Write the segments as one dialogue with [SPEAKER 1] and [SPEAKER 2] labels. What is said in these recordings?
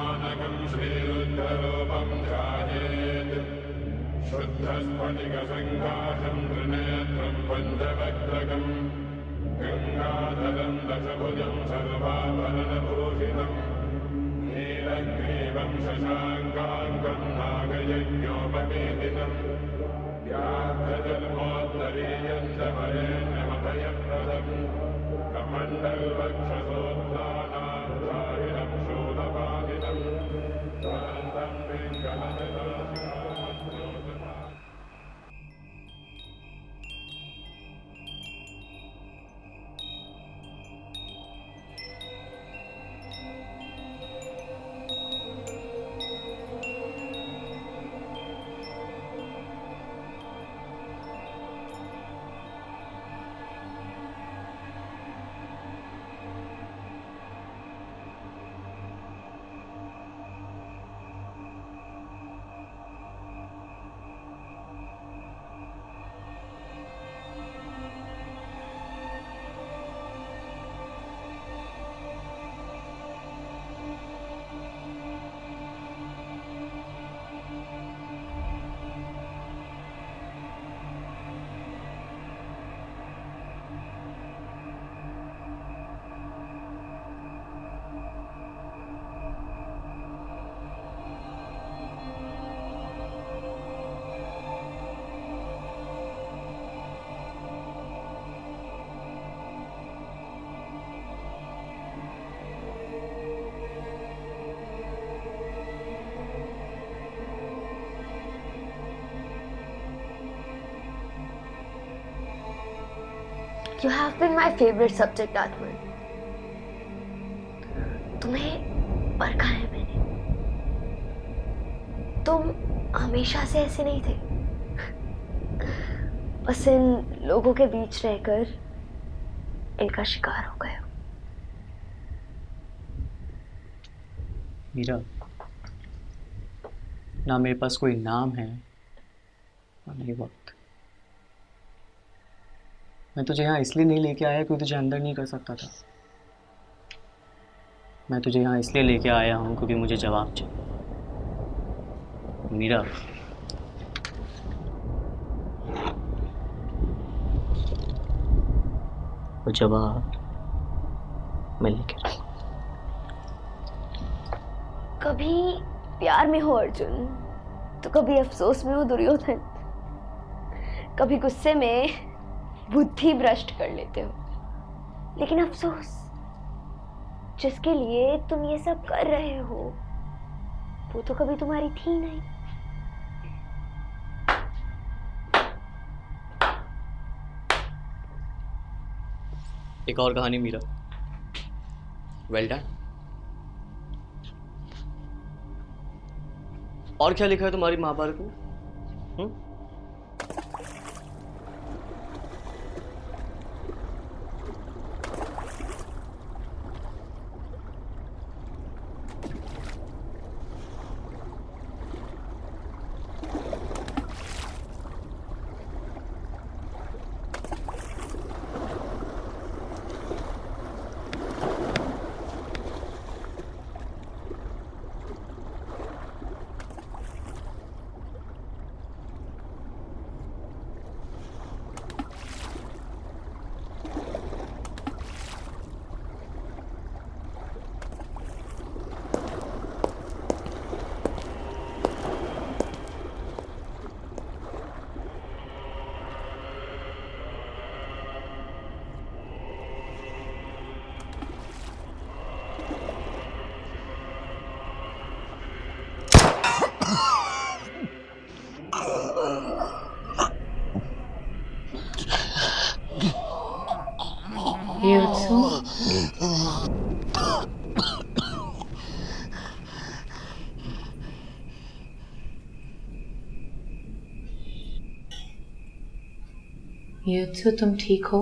[SPEAKER 1] भस्मानकं श्रीरुद्ररूपं ध्यायेत् शुद्धस्फटिकसङ्काशं त्रिनेत्रं पञ्चवक्त्रकम् गङ्गाधरं दशभुजं सर्वाभरणभूषितं नीलग्रीवं शशाङ्काङ्कं नागयज्ञोपवेदिनं व्याघ्रजन्मोत्तरीयं च वरेण्यमभयप्रदं कमण्डलवक्षसोत्थानाधारिणं शूलपादिनं ज्वलन्तं पिङ्गलजटाशिखामध्योतपा।
[SPEAKER 2] You have been my favorite subject, Atman. तुम्हें परखा है मैंने। तुम हमेशा से ऐसे नहीं थे। बस इन लोगों के बीच रहकर इनका शिकार हो गए हो।
[SPEAKER 3] मीरा, ना मेरे पास कोई नाम है और नहीं वक्त। मैं तुझे यहाँ इसलिए नहीं लेके आया क्योंकि तुझे अंदर नहीं कर सकता था। मैं तुझे यहाँ इसलिए लेके आया हूँ क्योंकि मुझे जवाब चाहिए। मीरा, वो जवाब मैं लेके आऊँ।
[SPEAKER 2] कभी प्यार में हो अर्जुन, तो कभी अफसोस में हो दुर्योधन, कभी गुस्से में बुद्धि भ्रष्ट कर लेते हो। लेकिन अफसोस, जिसके लिए तुम ये सब कर रहे हो वो तो कभी तुम्हारी थी नहीं।
[SPEAKER 3] एक और कहानी मीरा। Well done. और क्या लिखा है तुम्हारी महाभारत में?
[SPEAKER 4] युत्सु, तुम ठीक हो?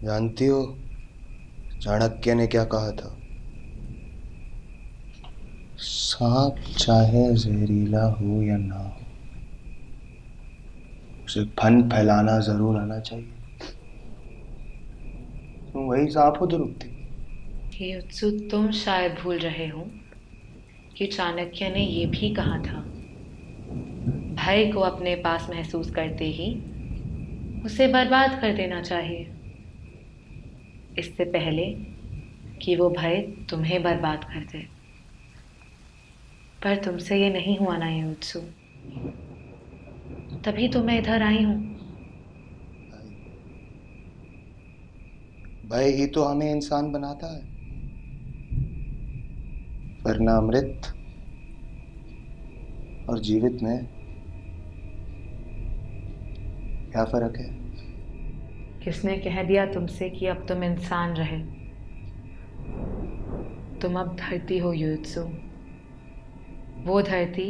[SPEAKER 5] जानती हो चाणक्य ने क्या कहा था? सांप चाहे जहरीला हो या ना हो, उसे फन फैलाना जरूर आना चाहिए। तुम वही सांप हो दुरुक्ति।
[SPEAKER 4] ये उत्सुक तुम शायद भूल रहे हो कि चाणक्य ने ये भी कहा था, भय को अपने पास महसूस करते ही उसे बर्बाद कर देना चाहिए, इससे पहले कि वो भय तुम्हें बर्बाद कर दे। पर तुमसे ये नहीं हुआ ना ये उत्सु, तभी तो मैं इधर आई हूं।
[SPEAKER 5] भय ही तो हमें इंसान बनाता है, वरना मृत और जीवित में क्या फर्क है?
[SPEAKER 4] किसने कह दिया तुमसे कि अब तुम इंसान रहे? तुम अब धरती हो युत्सु, वो धरती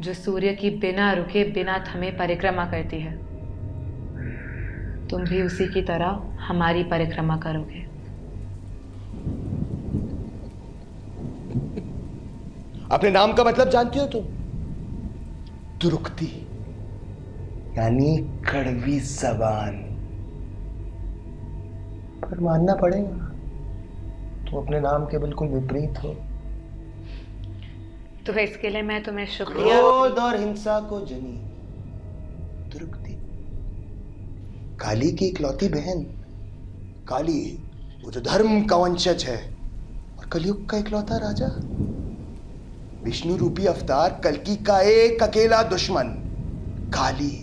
[SPEAKER 4] जो सूर्य की बिना रुके बिना थमे परिक्रमा करती है। तुम भी उसी की तरह हमारी परिक्रमा करोगे।
[SPEAKER 5] अपने नाम का मतलब जानती हो तुम? दुरुक्ति यानी कड़वी जबान। पर मानना पड़ेगा, तुम अपने नाम के बिल्कुल विपरीत हो।
[SPEAKER 4] तो इसके लिए मैं तुम्हें शुक्रिया।
[SPEAKER 5] क्रोध और हिंसा को जनी दुरुक्ति, काली की इकलौती बहन। काली वो जो धर्म का वंशज है और कलयुग का इकलौता राजा। विष्णु रूपी अवतार कल्कि का एक अकेला दुश्मन काली।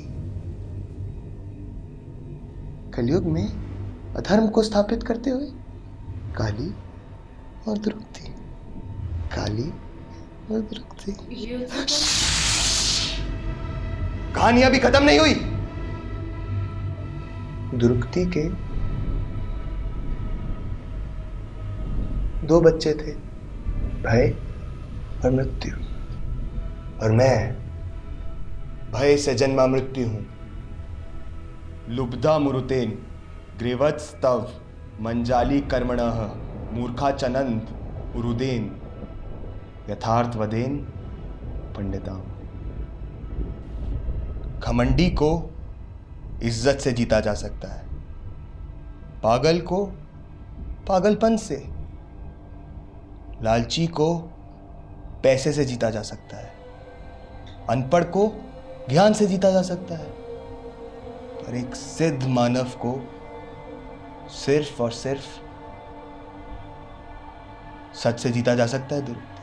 [SPEAKER 5] कलयुग में अधर्म को स्थापित करते हुए काली और दुरुक्ति, काली और दुरुक्ति। कहानी अभी खत्म नहीं हुई। दुरुक्ति के 2 बच्चे थे, भय और मृत्यु। और मैं भय से जन्मा मृत्यु हूं। लुब्धा मुरुतेन ग्रीवत्स्तव मंजाली कर्मणः मूर्खा चनंद उरुदेन यथार्थ वदेन पंडिताम। घमंडी को इज्जत से जीता जा सकता है, पागल को पागलपन से, लालची को पैसे से जीता जा सकता है, अनपढ़ को ज्ञान से जीता जा सकता है, पर एक सिद्ध मानव को सिर्फ और सिर्फ सच से जीता जा सकता है। दुरुक्ति,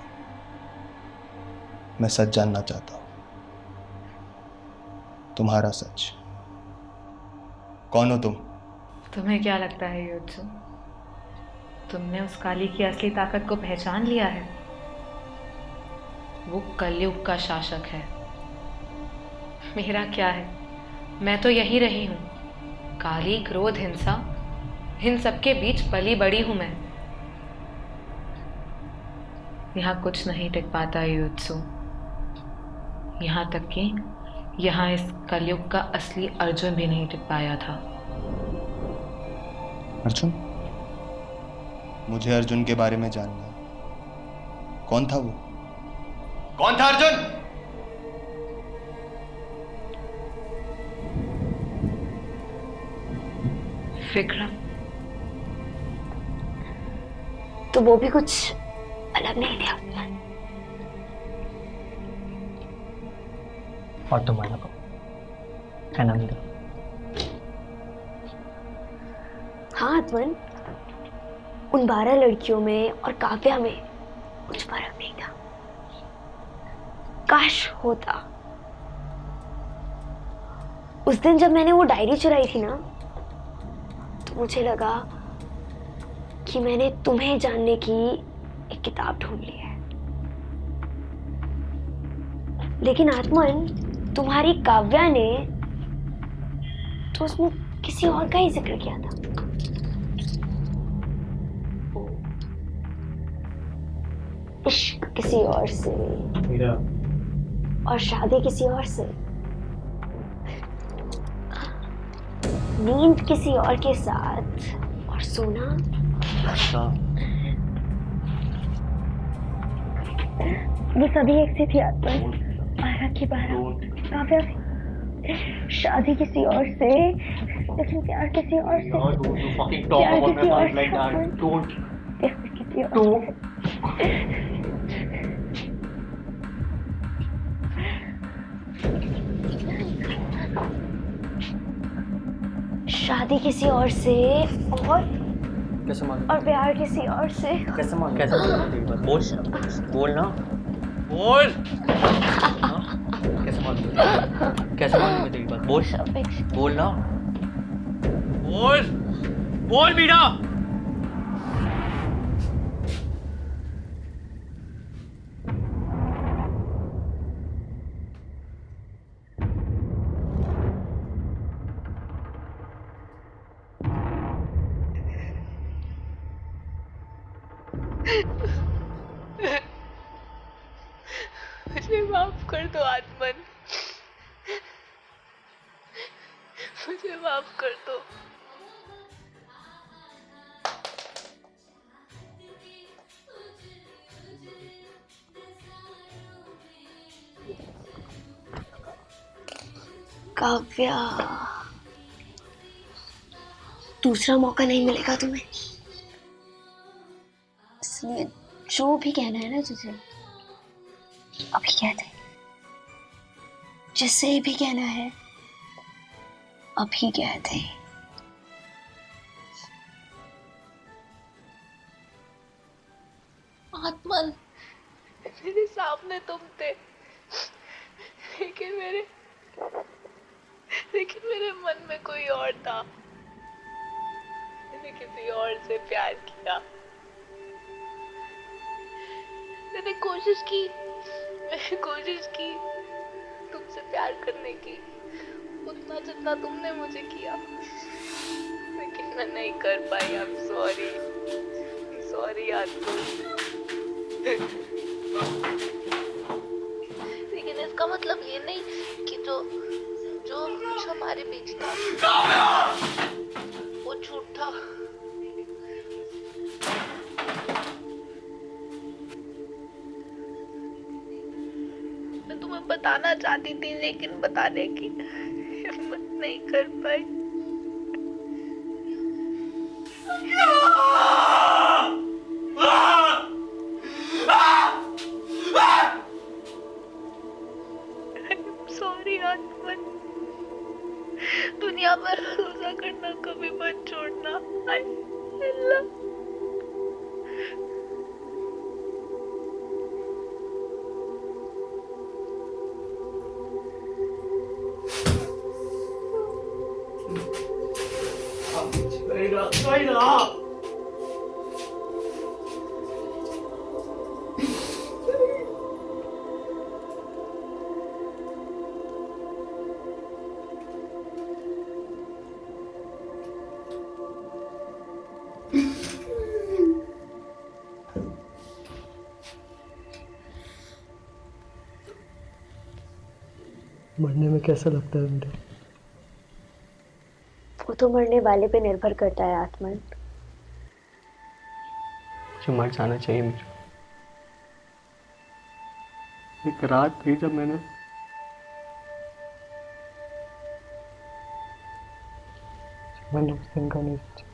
[SPEAKER 5] मैं सच जानना चाहता हूं, तुम्हारा सच। कौन हो तुम?
[SPEAKER 4] तुम्हें क्या लगता है युत्सु, तुमने उस काली की असली ताकत को पहचान लिया है? वो कलयुग का शासक है। मेरा क्या है, मैं तो यही रही हूं। काली, क्रोध, हिंसा, इन सबके बीच पली बड़ी हूं मैं। यहाँ कुछ नहीं टिक पाता युत्सु, यहाँ तक कि यहाँ इस कलयुग का असली अर्जुन भी नहीं टिक पाया था।
[SPEAKER 5] अर्जुन? मुझे अर्जुन के बारे में जानना है। कौन था वो? कौन था अर्जुन?
[SPEAKER 4] विक्रम।
[SPEAKER 2] तो वो भी कुछ अलग नहीं थे।
[SPEAKER 3] और तुम अलग हो, है ना मीरा?
[SPEAKER 2] हाँ आत्मन, उन 12 लड़कियों में और काव्या में कुछ फर्क नहीं था। काश होता। उस दिन जब मैंने वो डायरी चुराई थी ना, तो मुझे लगा कि मैंने तुम्हें जानने की एक किताब ढूंढ ली है। लेकिन आत्मन, तुम्हारी काव्या ने तो उसमें किसी और का ही जिक्र किया था। इश्क किसी और से,
[SPEAKER 3] मीरा,
[SPEAKER 2] और शादी किसी और से, नींद किसी और के साथ, और सोना वो सभी एक सी थी आत्मन। 12 की 12 काव्या भी। शादी किसी और से, लेकिन प्यार किसी और से।
[SPEAKER 3] यार don't you fucking talk
[SPEAKER 2] प्यार
[SPEAKER 3] about my
[SPEAKER 2] किसी और
[SPEAKER 3] wife like
[SPEAKER 2] से,
[SPEAKER 3] that.
[SPEAKER 2] अमन।
[SPEAKER 3] Don't.
[SPEAKER 2] प्यार किसी और
[SPEAKER 3] Don't.
[SPEAKER 2] शादी किसी और से और
[SPEAKER 3] कैसे मालूम?
[SPEAKER 2] और प्यार किसी और से।
[SPEAKER 3] कैसे मालूम? कैसे मालूम तेरी बात? बोल बोल ना बोल। हाँ? कैसे मालूम? कैसे मालूम है तेरी बात? बोल बोल ना बोल बोल मीरा।
[SPEAKER 4] मुझे माफ कर दो आत्मन, मुझे माफ कर दो।
[SPEAKER 2] काव्या, दूसरा मौका नहीं मिलेगा तुम्हें, इसलिए जो भी कहना है ना तुझे अभी कह दे। जिससे भी कहना है अभी कह दे।
[SPEAKER 4] आत्मन, मेरे सामने तुम थे, लेकिन मेरे मन में कोई और था। मैंने किसी और से प्यार किया। मैंने कोशिश की तुमसे प्यार करने की, उतना जितना तुमने मुझे किया, लेकिन मैं नहीं कर पाई। आई एम सॉरी आत्मन। लेकिन इसका मतलब ये नहीं कि जो कुछ हमारे बीच था वो झूठ था। मैं तुम्हें बताना चाहती थी, लेकिन बताने की हिम्मत नहीं कर पाई। सॉरी आत्मन, दुनिया पर भरोसा करना कभी मत छोड़ना। I love.
[SPEAKER 3] मरने में कैसा लगता है मुझे?
[SPEAKER 2] वो तो मरने वाले पे निर्भर करता है आत्मन।
[SPEAKER 3] मुझे मर जाना चाहिए मुझे। एक रात थी जब मैंने उस दिन का नहीं सोचा।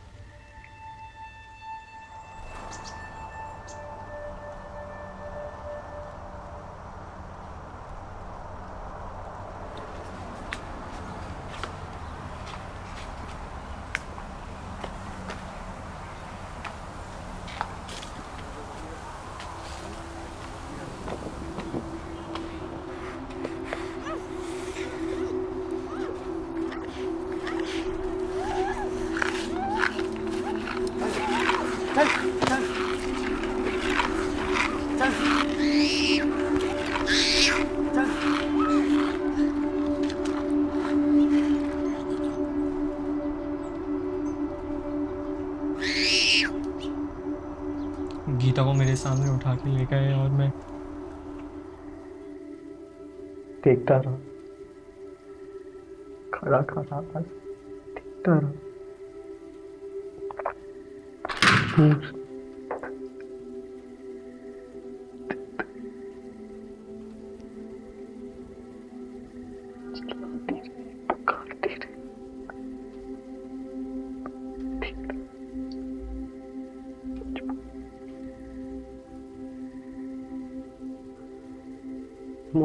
[SPEAKER 3] गीता को मेरे सामने उठा के ले गए और मैं देखता रहा, खड़ा खड़ा बस देखता रहा।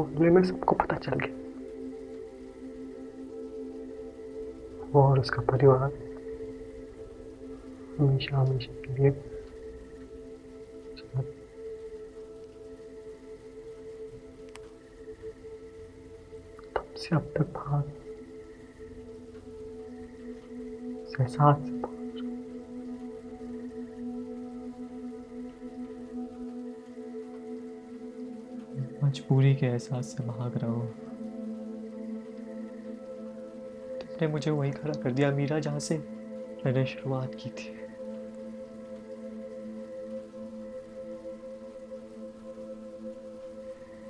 [SPEAKER 6] मोहल्ले में सबको पता चल गया। वो और उसका परिवार हमेशा हमेशा के लिए तब से अब तक भाग एहसास से
[SPEAKER 7] मजबूरी के एहसास से भाग रहा हूँ। तुमने मुझे वहीं खड़ा कर दिया मीरा, जहाँ से मैंने शुरुआत की थी।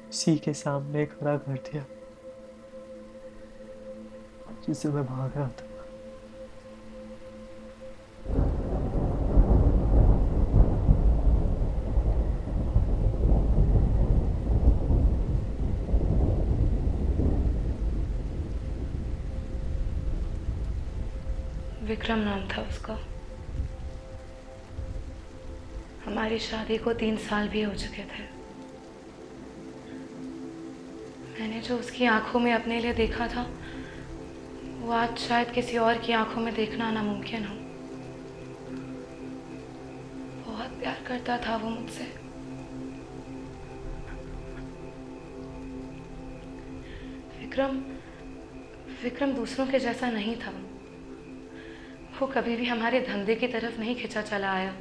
[SPEAKER 7] उसी के सामने खड़ा कर दिया जिससे मैं भाग रहा था।
[SPEAKER 4] विक्रम नाम था उसका। हमारी शादी को 3 साल भी हो चुके थे। मैंने जो उसकी आंखों में अपने लिए देखा था, वो आज शायद किसी और की आंखों में देखना नामुमकिन हो। बहुत प्यार करता था वो मुझसे। विक्रम दूसरों के जैसा नहीं था। वो कभी भी हमारे धंधे की तरफ नहीं खिंचा चला आया।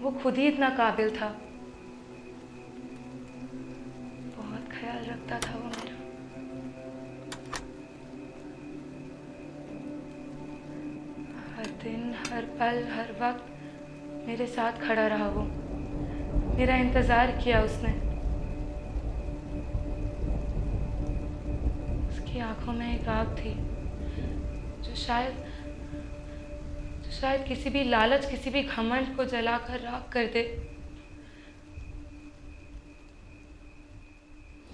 [SPEAKER 4] वो खुद ही इतना काबिल था। बहुत ख्याल रखता था वो मेरा। हर दिन, हर पल, हर वक्त मेरे साथ खड़ा रहा वो। मेरा इंतज़ार किया उसने। उसकी आंखों में एक आग थी जो शायद किसी भी लालच, किसी भी घमंड को जलाकर राख कर दे।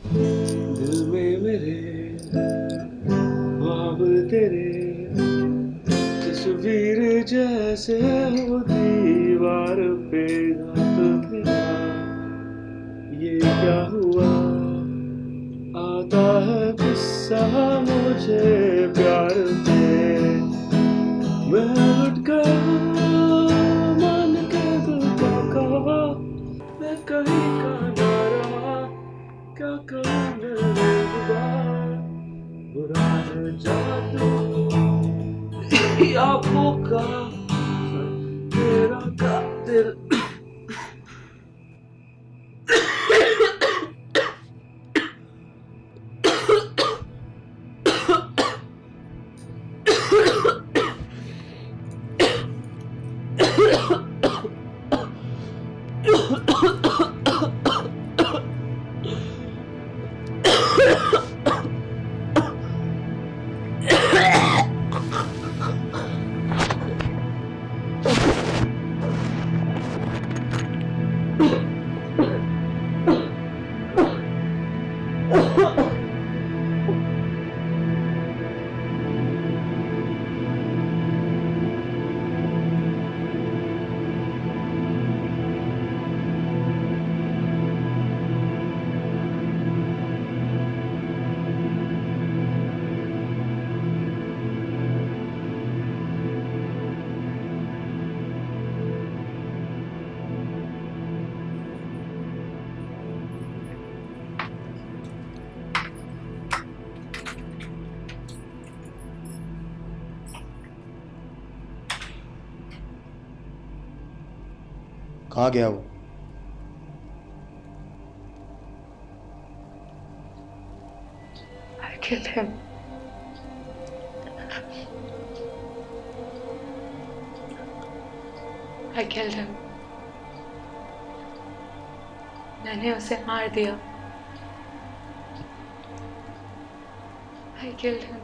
[SPEAKER 6] दिल में मेरे ख्वाब तेरे तस्वीर जैसे हो दीवार पे दांत तेरा। ये क्या हुआ, आता है गुस्सा मुझे प्यार पे। मैं लुट गया मन के दुआ का, मैं कहीं का ना रहा। क्या कहूँ मेरे खुदा, बुरा है जादू आँखों का तेरा कातिल।
[SPEAKER 5] कहाँ गया वो?
[SPEAKER 4] I killed him. I killed him. मैंने उसे मार दिया। I killed him.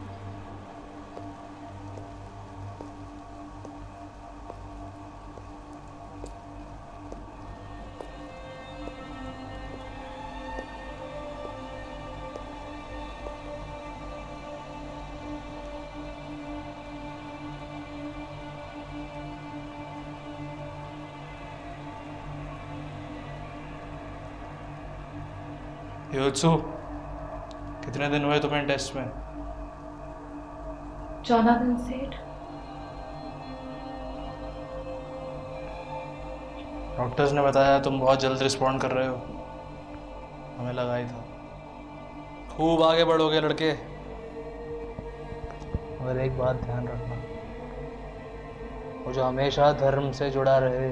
[SPEAKER 6] योत्सु, कितने दिन हुए तुम्हें टेस्ट में?
[SPEAKER 4] 14 दिन सेठ।
[SPEAKER 6] डॉक्टर्स ने बताया तुम बहुत जल्द रिस्पॉन्ड कर रहे हो। हमें लगा ही था। खूब आगे बढ़ोगे लड़के। मगर एक बात ध्यान रखना, वो जो हमेशा धर्म से जुड़ा रहे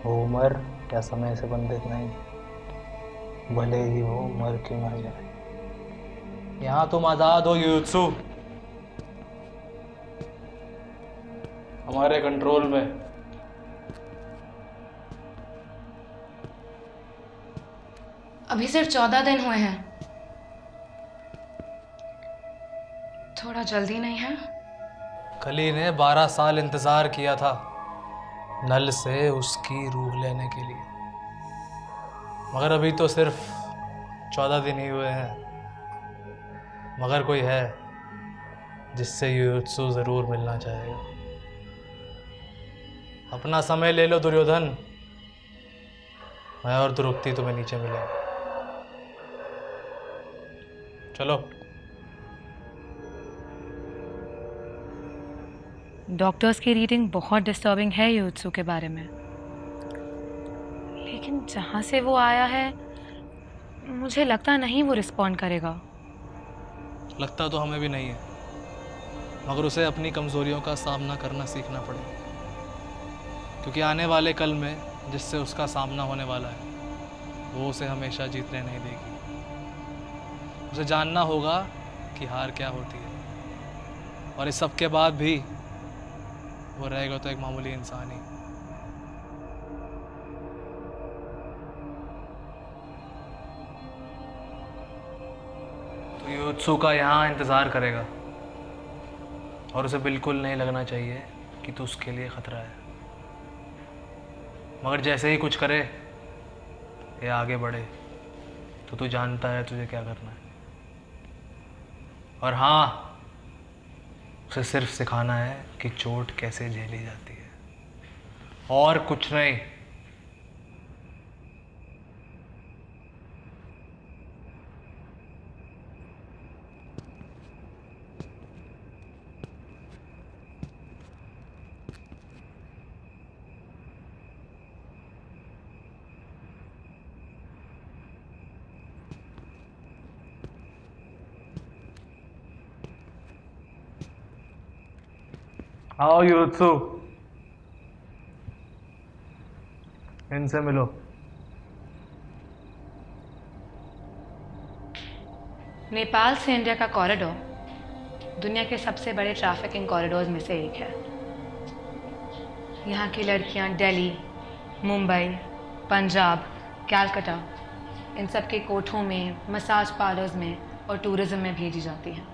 [SPEAKER 6] वो उम्र या समय से बंधित नहीं, भले ही वो मर के मर जाए। यहाँ तुम आजाद हो युत्सु, हमारे कंट्रोल में।
[SPEAKER 4] अभी सिर्फ 14 दिन हुए हैं, थोड़ा जल्दी नहीं है?
[SPEAKER 6] कली ने 12 साल इंतजार किया था नल से उसकी रूह लेने के लिए, मगर अभी तो सिर्फ 14 दिन ही हुए हैं। मगर कोई है जिससे युत्सु जरूर मिलना चाहेगा। अपना समय ले लो दुर्योधन, मैं और द्रौपदी तुम्हें नीचे मिलेंगे। चलो।
[SPEAKER 4] डॉक्टर्स की रीडिंग बहुत डिस्टर्बिंग है युत्सु के बारे में, लेकिन जहाँ से वो आया है मुझे लगता नहीं वो रिस्पॉन्ड करेगा।
[SPEAKER 6] लगता तो हमें भी नहीं है, मगर उसे अपनी कमज़ोरियों का सामना करना सीखना पड़ेगा, क्योंकि आने वाले कल में जिससे उसका सामना होने वाला है वो उसे हमेशा जीतने नहीं देगी। उसे जानना होगा कि हार क्या होती है, और इस सब के बाद भी वो रहेगा तो एक मामूली इंसान ही। तो युत्सु का यहाँ इंतज़ार करेगा, और उसे बिल्कुल नहीं लगना चाहिए कि तू उसके लिए ख़तरा है। मगर जैसे ही कुछ करे या आगे बढ़े तो तू जानता है तुझे क्या करना है। और हाँ, उसे सिर्फ सिखाना है कि चोट कैसे झेली जाती है, और कुछ नहीं। आओ युत्सु, इनसे मिलो।
[SPEAKER 4] नेपाल से इंडिया का कॉरिडोर दुनिया के सबसे बड़े ट्रैफिकिंग कॉरिडोर्स में से एक है। यहाँ की लड़कियाँ दिल्ली, मुंबई, पंजाब, कलकत्ता, इन सब के कोठों में, मसाज पार्लर्स में और टूरिज्म में भेजी जाती हैं।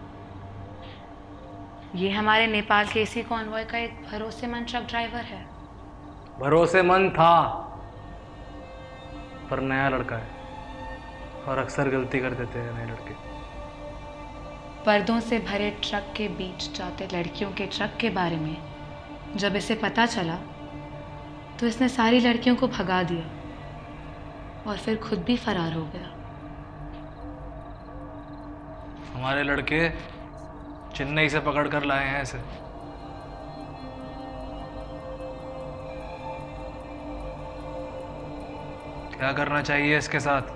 [SPEAKER 4] ये हमारे नेपाल के इसी कॉन्वॉय का एक भरोसेमंद ट्रक ड्राइवर है।
[SPEAKER 6] भरोसेमंद था, पर नया लड़का है, और अक्सर गलती कर देते हैं नए लड़के।
[SPEAKER 4] पर्दों से भरे ट्रक के बीच जाते लड़कियों के ट्रक के बारे में जब इसे पता चला तो इसने सारी लड़कियों को भगा दिया और फिर खुद भी फरार हो गया।
[SPEAKER 6] हमारे लड़के चेन्नई से पकड़ कर लाए हैं इसे। क्या करना चाहिए इसके साथ?